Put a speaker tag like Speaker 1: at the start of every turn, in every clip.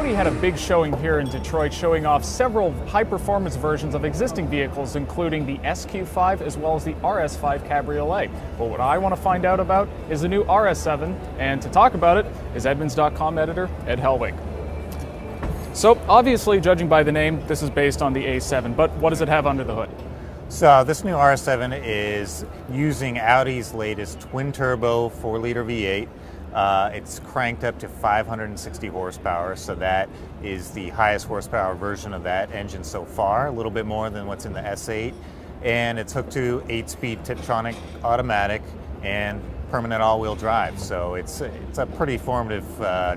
Speaker 1: Audi had a big showing here in Detroit, showing off several high-performance versions of existing vehicles, including the SQ5 as well as the RS5 Cabriolet. But what I want to find out about is the new RS7, and to talk about it is Edmunds.com editor Ed Helwig. So obviously, judging by the name, this is based on the A7, but what does it have under the hood?
Speaker 2: So this new RS7 is using Audi's latest twin-turbo 4-liter V8. It's cranked up to 560 horsepower, so that is the highest horsepower version of that engine so far, a little bit more than what's in the S8. And it's hooked to 8-speed Tiptronic automatic and permanent all-wheel drive, so it's a pretty formative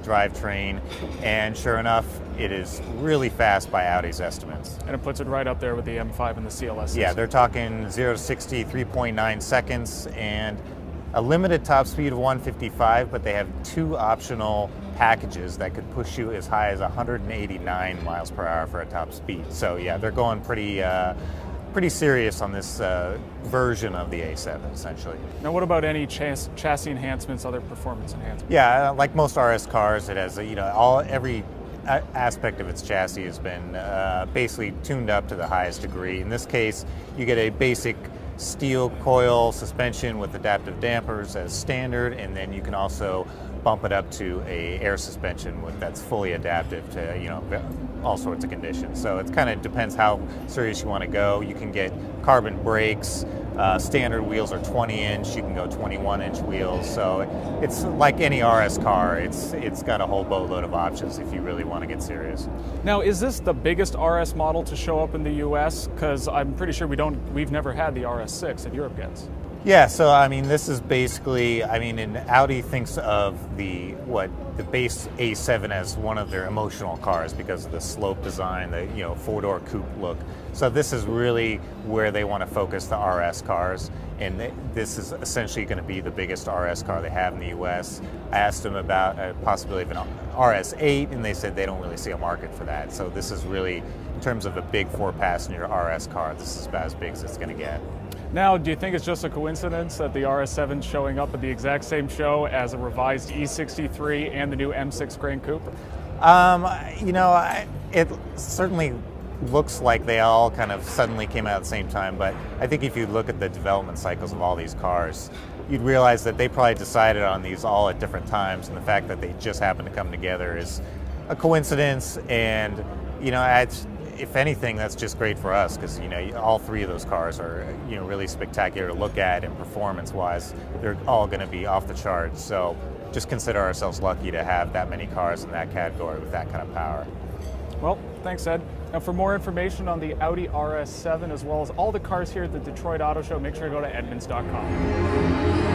Speaker 2: drivetrain, and sure enough, it is really fast by Audi's estimates.
Speaker 1: And it puts it right up there with the M5 and the CLS.
Speaker 2: Yeah, they're talking 0 to 60, 3.9 seconds, and a limited top speed of 155, but they have 2 optional packages that could push you as high as 189 miles per hour for a top speed. So yeah, they're going pretty serious on this version of the A7, essentially.
Speaker 1: Now, what about any chassis enhancements, other performance enhancements?
Speaker 2: Yeah, like most RS cars, it has every aspect of its chassis has been basically tuned up to the highest degree. In this case, you get a basic steel coil suspension with adaptive dampers as standard, and then you can also bump it up to a air suspension that's fully adaptive to all sorts of conditions. So it kind of depends how serious you want to go. You can get carbon brakes. Standard wheels are 20-inch. You can go 21-inch wheels. So it's like any RS car. It's got a whole boatload of options if you really want to get serious.
Speaker 1: Now, is this the biggest RS model to show up in the U.S.? Because I'm pretty sure we've never had the RS6 that Europe gets.
Speaker 2: Yeah, so I mean, this is basically, and Audi thinks of the base A7 as one of their emotional cars because of the slope design, the 4-door coupe look. So this is really where they want to focus the RS cars, and this is essentially going to be the biggest RS car they have in the U.S. I asked them about a possibility of an RS8, and they said they don't really see a market for that. So this is really, in terms of a big 4-passenger RS car, this is about as big as it's going to get.
Speaker 1: Now, do you think it's just a coincidence that the RS7 is showing up at the exact same show as a revised E63 and the new M6 Gran Coupe? It certainly looks like they all kind of suddenly came out at the same time, but I think if you look at the development cycles of all these cars, you'd realize that they probably decided on these all at different times, and the fact that they just happen to come together is a coincidence, and if anything, that's just great for us because all 3 of those cars are really spectacular to look at, and performance-wise, they're all going to be off the charts. So just consider ourselves lucky to have that many cars in that category with that kind of power. Well, thanks, Ed. Now, for more information on the Audi RS7 as well as all the cars here at the Detroit Auto Show, make sure to go to Edmunds.com.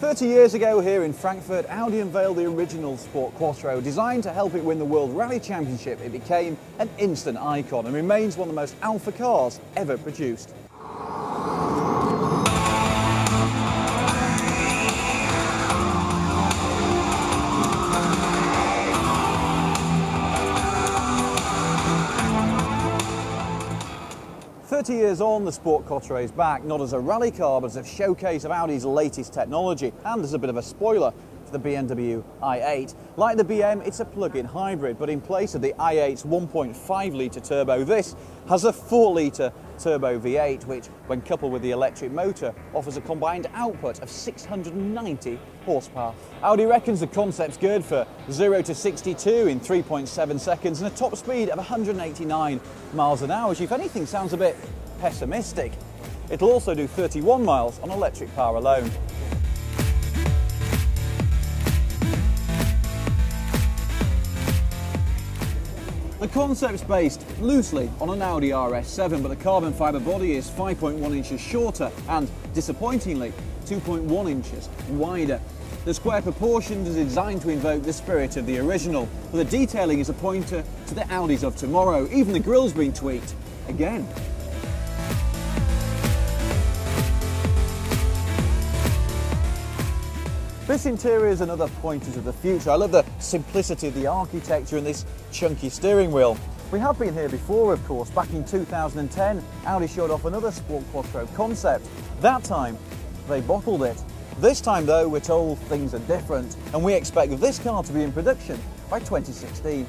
Speaker 3: 30 years ago here in Frankfurt, Audi unveiled the original Sport Quattro. Designed to help it win the World Rally Championship, it became an instant icon and remains one of the most alpha cars ever produced. "30 years on, the Sport Quattro is back, not as a rally car, but as a showcase of Audi's latest technology, and as a bit of a spoiler for the BMW i8. Like the BM, it's a plug-in hybrid, but in place of the i8's 1.5 litre turbo, this has a 4 litre turbo V8, which, when coupled with the electric motor, offers a combined output of 690 horsepower. Audi reckons the concept's good for 0 to 62 in 3.7 seconds and a top speed of 189 miles an hour, which, if anything, sounds a bit pessimistic. It'll also do 31 miles on electric power alone. The concept's based loosely on an Audi RS7, but the carbon fibre body is 5.1 inches shorter and, disappointingly, 2.1 inches wider. The square proportions is designed to invoke the spirit of the original, but the detailing is a pointer to the Audis of tomorrow. Even the grille's been tweaked again. This interior is another pointer to the future. I love the simplicity of the architecture and this chunky steering wheel. We have been here before, of course. Back in 2010, Audi showed off another Sport Quattro concept. That time, they bottled it. This time, though, we're told things are different, and we expect this car to be in production by 2016.